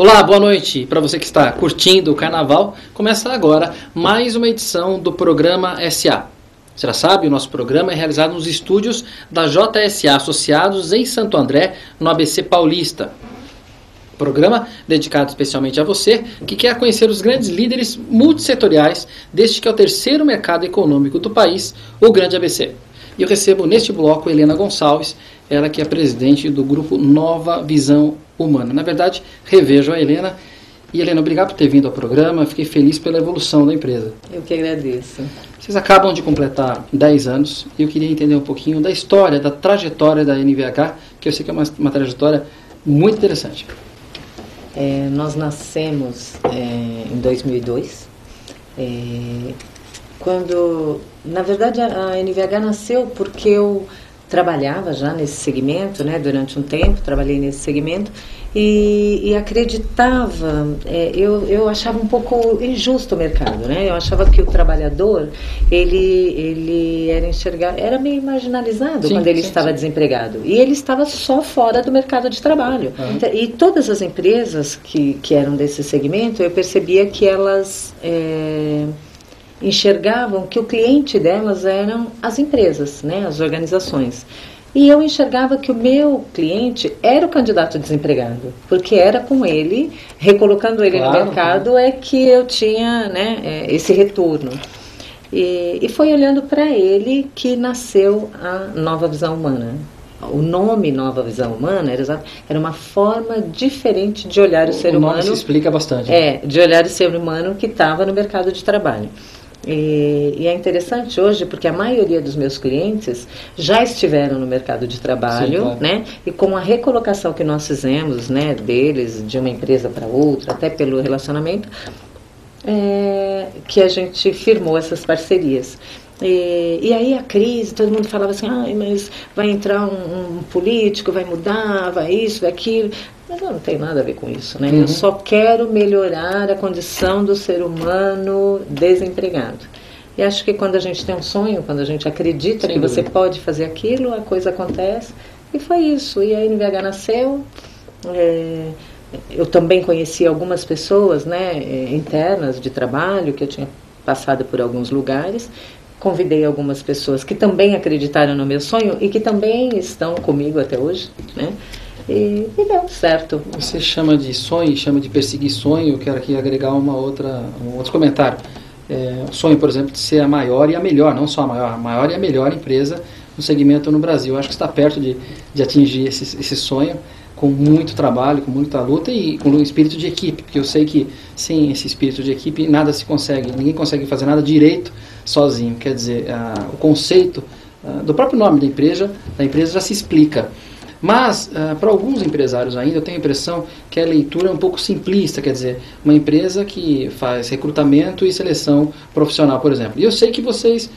Olá, boa noite para você que está curtindo o Carnaval. Começa agora mais uma edição do programa SA. Você já sabe, o nosso programa é realizado nos estúdios da JSA Associados em Santo André, no ABC Paulista. Programa dedicado especialmente a você que quer conhecer os grandes líderes multissetoriais deste que é o terceiro mercado econômico do país, o Grande ABC. E eu recebo neste bloco Helena Gonçalves, ela que é presidente do grupo Nova Visão Humana. Na verdade, revejo a Helena. E Helena, obrigado por ter vindo ao programa, fiquei feliz pela evolução da empresa. Eu que agradeço. Vocês acabam de completar 10 anos e eu queria entender um pouquinho da história, da trajetória da NVH, que eu sei que é uma trajetória muito interessante. Nós nascemos em 2002, quando, na verdade, a NVH nasceu porque eu trabalhava já nesse segmento, né, durante um tempo, trabalhei nesse segmento e acreditava, eu achava um pouco injusto o mercado, né, eu achava que o trabalhador, ele era enxergado, era meio marginalizado quando ele estava desempregado, e ele estava só fora do mercado de trabalho. E todas as empresas que eram desse segmento, eu percebia que elas enxergavam que o cliente delas eram as empresas, né, as organizações. E eu enxergava que o meu cliente era o candidato desempregado, porque era com ele, recolocando ele no mercado, é que eu tinha, né, esse retorno. E foi olhando para ele que nasceu a Nova Visão Humana. O nome Nova Visão Humana era uma forma diferente de olhar o ser humano. O nome se explica bastante. De olhar o ser humano que estava no mercado de trabalho. E é interessante hoje porque a maioria dos meus clientes já estiveram no mercado de trabalho. Sim, claro. Né? E com a recolocação que nós fizemos, né, deles de uma empresa para outra, até pelo relacionamento, que a gente firmou essas parcerias. E aí a crise, todo mundo falava assim, mas vai entrar um político, vai mudar, vai isso, vai aquilo. Mas não tem nada a ver com isso, né? Eu só quero melhorar a condição do ser humano desempregado. E acho que quando a gente tem um sonho, quando a gente acredita que você pode fazer aquilo, a coisa acontece. E foi isso. E a NVH nasceu. Eu também conheci algumas pessoas, né, internas de trabalho, que eu tinha passado por alguns lugares. Convidei algumas pessoas que também acreditaram no meu sonho e que também estão comigo até hoje, né? E deu certo. Você chama de sonho, chama de perseguir sonho. Eu quero aqui agregar um outro comentário. O sonho, por exemplo, de ser a maior e a melhor, não só a maior e a melhor empresa no segmento no Brasil. Eu acho que está perto de atingir esse sonho com muito trabalho, com muita luta e com um espírito de equipe, porque eu sei que sem esse espírito de equipe nada se consegue, ninguém consegue fazer nada direito sozinho. Quer dizer, o conceito do próprio nome da empresa já se explica. Mas, para alguns empresários ainda, eu tenho a impressão que a leitura é um pouco simplista, quer dizer, uma empresa que faz recrutamento e seleção profissional, por exemplo. E eu sei que vocês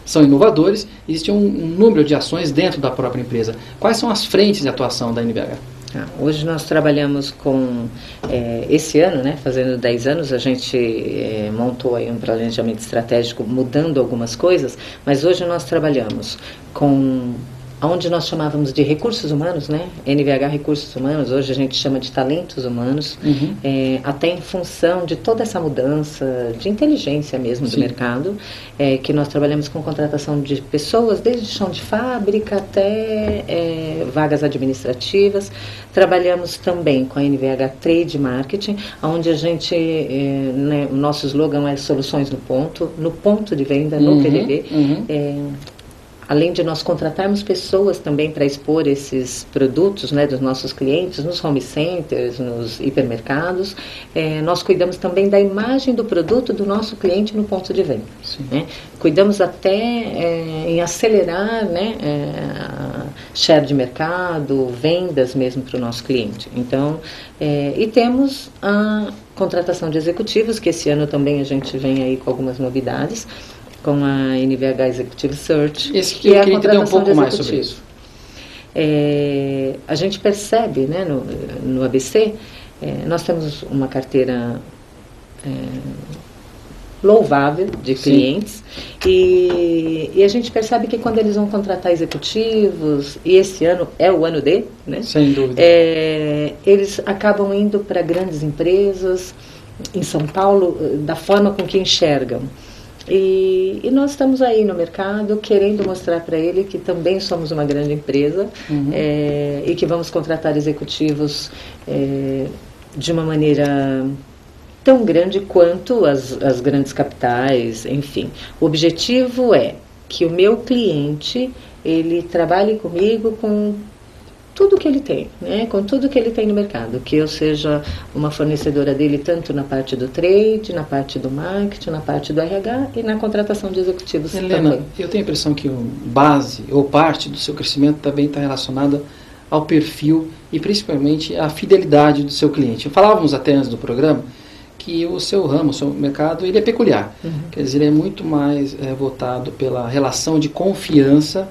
são inovadores, existe um número de ações dentro da própria empresa. Quais são as frentes de atuação da NVH? Hoje nós trabalhamos com, esse ano, né, fazendo 10 anos, a gente montou aí um planejamento estratégico mudando algumas coisas, mas hoje nós trabalhamos com onde nós chamávamos de recursos humanos, né? NVH Recursos Humanos, hoje a gente chama de talentos humanos, até em função de toda essa mudança de inteligência mesmo do mercado, que nós trabalhamos com contratação de pessoas, desde chão de fábrica até vagas administrativas. Trabalhamos também com a NVH Trade Marketing, onde a gente, o nosso slogan é soluções no ponto de venda, no PDV. Além de nós contratarmos pessoas também para expor esses produtos, né, dos nossos clientes nos home centers, nos hipermercados, nós cuidamos também da imagem do produto do nosso cliente no ponto de venda. Né? Cuidamos até em acelerar, né, share de mercado, vendas mesmo para o nosso cliente. Então, e temos a contratação de executivos, que esse ano também a gente vem aí com algumas novidades, com a NVH Executive Search, que é a contratação de executivos. A gente percebe, né, no ABC, nós temos uma carteira louvável de clientes, e a gente percebe que quando eles vão contratar executivos, e esse ano é o ano D, né? Sem dúvida. Eles acabam indo para grandes empresas em São Paulo da forma com que enxergam. E nós estamos aí no mercado querendo mostrar para ele que também somos uma grande empresa, e que vamos contratar executivos de uma maneira tão grande quanto as grandes capitais, enfim. O objetivo é que o meu cliente, ele trabalhe comigo com tudo que ele tem, né? Com tudo que ele tem no mercado, que eu seja uma fornecedora dele tanto na parte do trade, na parte do marketing, na parte do RH e na contratação de executivos. Helena, também. eu tenho a impressão que base ou parte do seu crescimento também está relacionada ao perfil e principalmente à fidelidade do seu cliente. Falávamos até antes do programa que o seu ramo, o seu mercado, ele é peculiar. Quer dizer, ele é muito mais voltado pela relação de confiança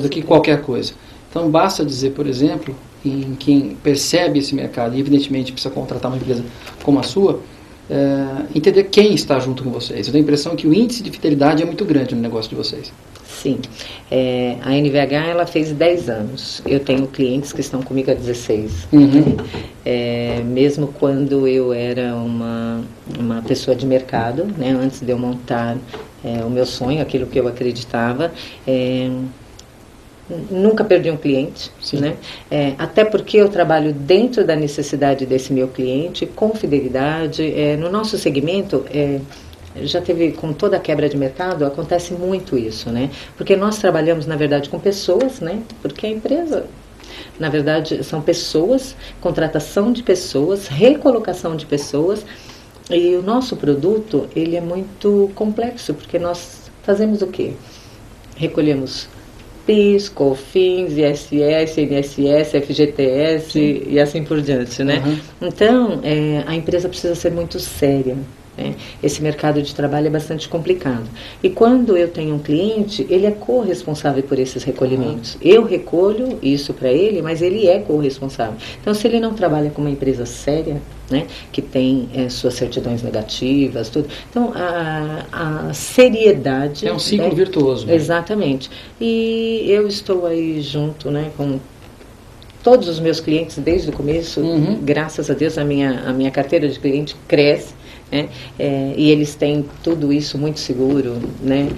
do que qualquer coisa. Então, basta dizer, por exemplo, em quem percebe esse mercado e, evidentemente, precisa contratar uma empresa como a sua, entender quem está junto com vocês. Eu tenho a impressão que o índice de fidelidade é muito grande no negócio de vocês. Sim. A NVH, ela fez 10 anos. Eu tenho clientes que estão comigo há 16. Mesmo quando eu era uma pessoa de mercado, né, antes de eu montar o meu sonho, aquilo que eu acreditava, nunca perdi um cliente, né? Até porque eu trabalho dentro da necessidade desse meu cliente, com fidelidade. No nosso segmento, já teve, com toda a quebra de mercado, acontece muito isso, né? Porque nós trabalhamos, na verdade, com pessoas, né? Porque a empresa, na verdade, são pessoas, contratação de pessoas, recolocação de pessoas, e o nosso produto, ele é muito complexo, porque nós fazemos o quê? Recolhemos PIS, COFINS, ISS, INSS, FGTS e assim por diante, né? Então, a empresa precisa ser muito séria. Esse mercado de trabalho é bastante complicado. E quando eu tenho um cliente, ele é corresponsável por esses recolhimentos. Eu recolho isso para ele, mas ele é corresponsável. Então, se ele não trabalha com uma empresa séria, né, que tem suas certidões negativas, tudo. Então, a seriedade... É um ciclo virtuoso. Né? Exatamente. E eu estou aí junto, né, com todos os meus clientes desde o começo. Graças a Deus, a minha carteira de cliente cresce. E eles têm tudo isso muito seguro, né?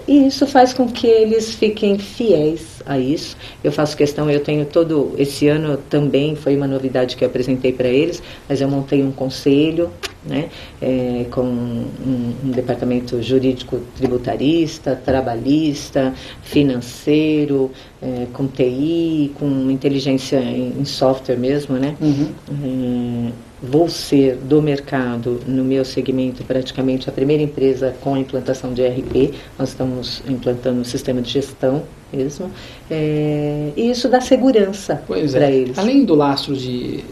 E isso faz com que eles fiquem fiéis a isso. Eu faço questão, eu tenho todo esse ano também, foi uma novidade que eu apresentei para eles, mas eu montei um conselho, né? Com um departamento jurídico tributarista, trabalhista, financeiro, com TI, com inteligência em software mesmo, né? Vou ser do mercado, no meu segmento, praticamente a primeira empresa com a implantação de ERP. Nós estamos implantando um sistema de gestão mesmo. E isso dá segurança para eles. Além do lastro de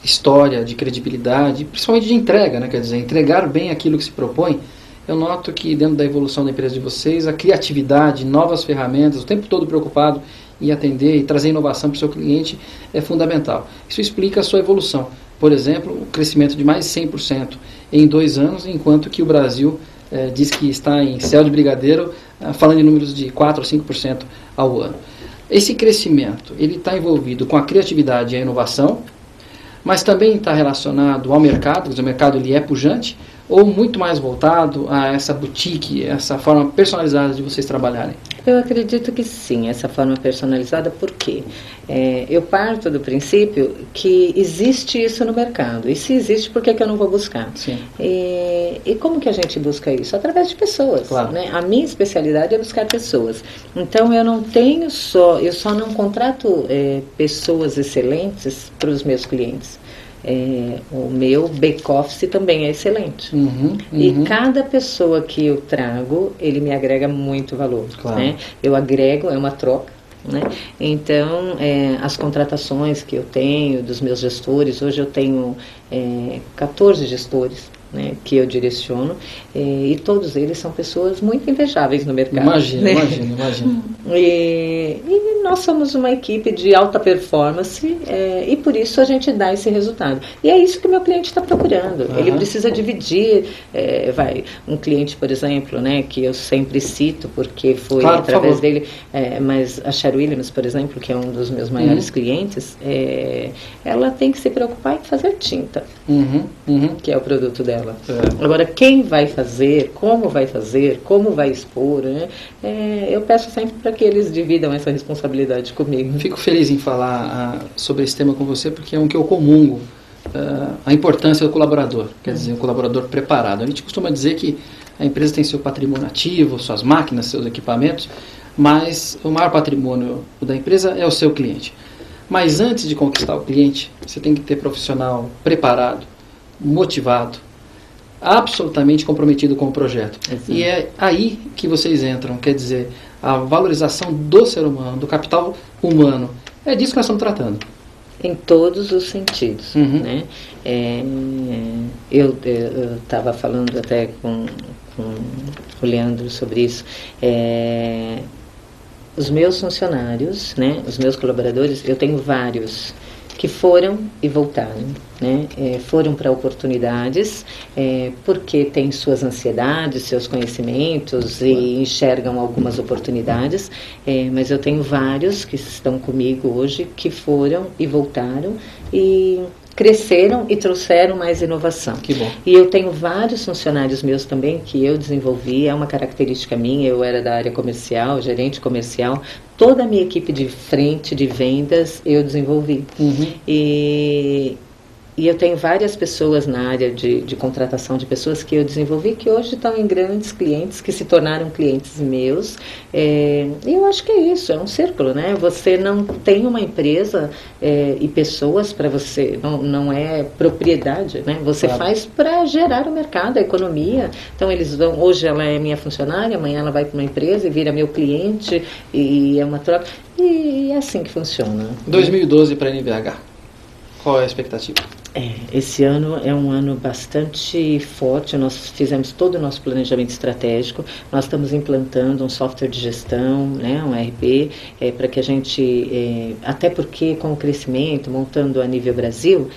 história, de credibilidade, principalmente de entrega, né? Quer dizer, entregar bem aquilo que se propõe, eu noto que dentro da evolução da empresa de vocês, a criatividade, novas ferramentas, o tempo todo preocupado em atender e trazer inovação para o seu cliente é fundamental. Isso explica a sua evolução. Por exemplo, o crescimento de mais de 100% em 2 anos, enquanto que o Brasil diz que está em céu de brigadeiro, falando em números de 4% ou 5% ao ano. Esse crescimento, ele está envolvido com a criatividade e a inovação, mas também está relacionado ao mercado, quer dizer, o mercado ele é pujante, ou muito mais voltado a essa boutique, essa forma personalizada de vocês trabalharem? Eu acredito que sim, essa forma personalizada, porque eu parto do princípio que existe isso no mercado. E se existe, por que eu não vou buscar? Sim. E como que a gente busca isso? Através de pessoas. Claro. Né? A minha especialidade é buscar pessoas. Então eu só não contrato pessoas excelentes para os meus clientes. O meu back-office também é excelente. E cada pessoa que eu trago, ele me agrega muito valor. Claro. Né? Eu agrego, é uma troca. Né? Então, as contratações que eu tenho dos meus gestores, hoje eu tenho 14 gestores. né, que eu direciono, e todos eles são pessoas muito invejáveis no mercado. Imagina, né? imagina. E nós somos uma equipe de alta performance, e por isso a gente dá esse resultado. E é isso que o meu cliente está procurando. Ele precisa dividir, um cliente, por exemplo, né, que eu sempre cito, porque foi claro, através dele, mas a Cher Williams, por exemplo, que é um dos meus maiores clientes, ela tem que se preocupar em fazer tinta, que é o produto dela. Agora, quem vai fazer, como vai expor, né? Eu peço sempre para que eles dividam essa responsabilidade comigo. Fico feliz em falar sobre esse tema com você, porque é um que eu comungo, a importância do colaborador, quer dizer, o colaborador preparado. A gente costuma dizer que a empresa tem seu patrimônio ativo, suas máquinas, seus equipamentos, mas o maior patrimônio da empresa é o seu cliente. Mas antes de conquistar o cliente, você tem que ter profissional preparado, motivado, absolutamente comprometido com o projeto. Exato. E é aí que vocês entram, quer dizer, a valorização do ser humano, do capital humano. É disso que nós estamos tratando. Em todos os sentidos. Né? Eu estava falando até com o Leandro sobre isso. Os meus funcionários, né, os meus colaboradores, eu tenho vários que foram e voltaram, né? Foram para oportunidades, porque têm suas ansiedades, seus conhecimentos e enxergam algumas oportunidades, mas eu tenho vários que estão comigo hoje que foram e voltaram e cresceram e trouxeram mais inovação. Que bom. E eu tenho vários funcionários meus também que eu desenvolvi, é uma característica minha, eu era da área comercial, gerente comercial, toda a minha equipe de frente, de vendas, eu desenvolvi. E eu tenho várias pessoas na área de contratação de pessoas que eu desenvolvi, que hoje estão em grandes clientes, que se tornaram clientes meus. E eu acho que é isso, é um círculo, né? Você não tem uma empresa e pessoas para você, não é propriedade, né? Você faz para gerar o mercado, a economia. Então eles vão, hoje ela é minha funcionária, amanhã ela vai para uma empresa e vira meu cliente, e é uma troca. E é assim que funciona. 2012 para a NVH. Qual é a expectativa? Esse ano é um ano bastante forte, nós fizemos todo o nosso planejamento estratégico, nós estamos implantando um software de gestão, né, um ERP, para que a gente, até porque com o crescimento, montando a nível Brasil,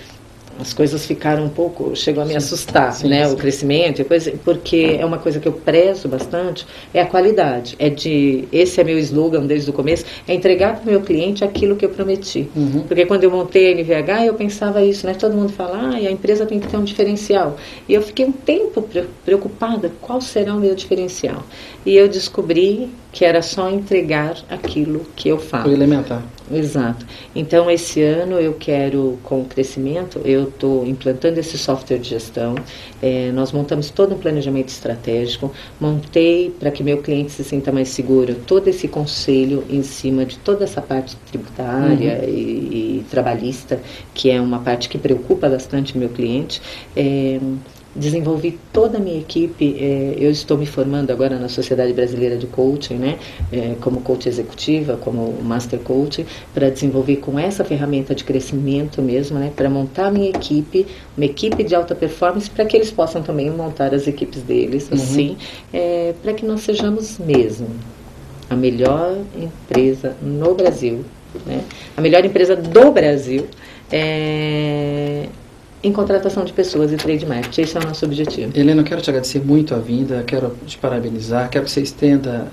as coisas ficaram um pouco, chegou a me assustar, né, o crescimento, e coisa, porque é uma coisa que eu prezo bastante, é a qualidade, esse é meu slogan desde o começo, é entregar para o meu cliente aquilo que eu prometi. Porque quando eu montei a NVH, eu pensava isso, né, todo mundo fala, a empresa tem que ter um diferencial, e eu fiquei um tempo preocupada, qual será o meu diferencial? E eu descobri que era só entregar aquilo que eu falo. Foi elementar. Exato. Então, esse ano eu quero, com o crescimento, eu estou implantando esse software de gestão, nós montamos todo um planejamento estratégico, montei para que meu cliente se sinta mais seguro, todo esse conselho em cima de toda essa parte tributária e trabalhista, que é uma parte que preocupa bastante o meu cliente. Desenvolvi toda a minha equipe, eu estou me formando agora na Sociedade Brasileira de Coaching, né, como coach executiva, como master coach, para desenvolver com essa ferramenta de crescimento mesmo, né, para montar a minha equipe, uma equipe de alta performance, para que eles possam também montar as equipes deles, assim, para que nós sejamos mesmo a melhor empresa no Brasil, né, a melhor empresa do Brasil, em contratação de pessoas e trade marketing. Esse é o nosso objetivo. Helena, eu quero te agradecer muito a vinda, quero te parabenizar, quero que você estenda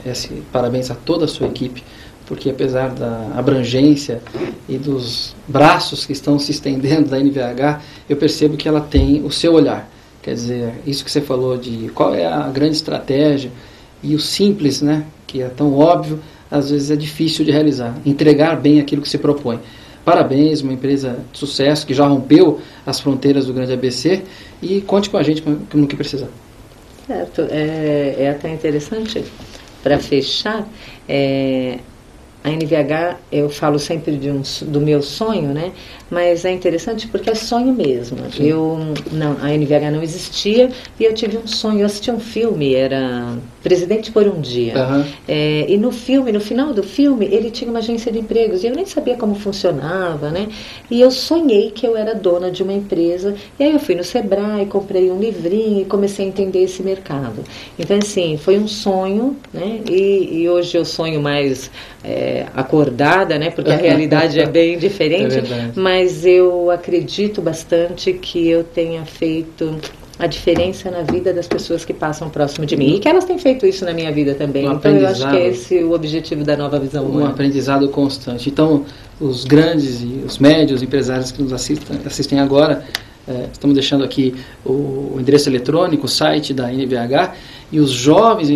esse parabéns a toda a sua equipe, porque apesar da abrangência e dos braços que estão se estendendo da NVH, eu percebo que ela tem o seu olhar. Quer dizer, isso que você falou de qual é a grande estratégia e o simples, né, que é tão óbvio, às vezes é difícil de realizar, entregar bem aquilo que se propõe. Parabéns, uma empresa de sucesso que já rompeu as fronteiras do grande ABC, e conte com a gente no que precisar. Certo, é até interessante, para fechar, A NVH, eu falo sempre do meu sonho, né? Mas é interessante porque é sonho mesmo. A NVH não existia e eu tive um sonho. Eu assisti um filme, era Presidente por um Dia. E no final do filme, ele tinha uma agência de empregos e eu nem sabia como funcionava, né? E eu sonhei que eu era dona de uma empresa. E aí eu fui no Sebrae, comprei um livrinho e comecei a entender esse mercado. Então, assim, foi um sonho, né? E hoje eu sonho mais acordada, né? Porque a realidade é bem diferente. Mas eu acredito bastante que eu tenha feito a diferença na vida das pessoas que passam próximo de mim. E que elas têm feito isso na minha vida também. Então eu acho que é esse o objetivo da Nova Visão Humana. Um aprendizado constante. Então, os grandes e os médios empresários que nos assistem agora, estamos deixando aqui o endereço eletrônico, o site da NVH, e os jovens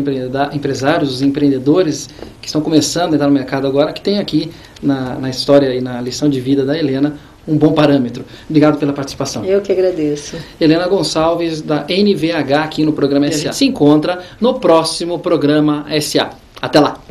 empresários, os empreendedores que estão começando a entrar no mercado agora, que tem aqui na história e na lição de vida da Helena um bom parâmetro. Obrigado pela participação. Eu que agradeço. Helena Gonçalves, da NVH, aqui no programa SA. Se encontra no próximo programa SA. Até lá!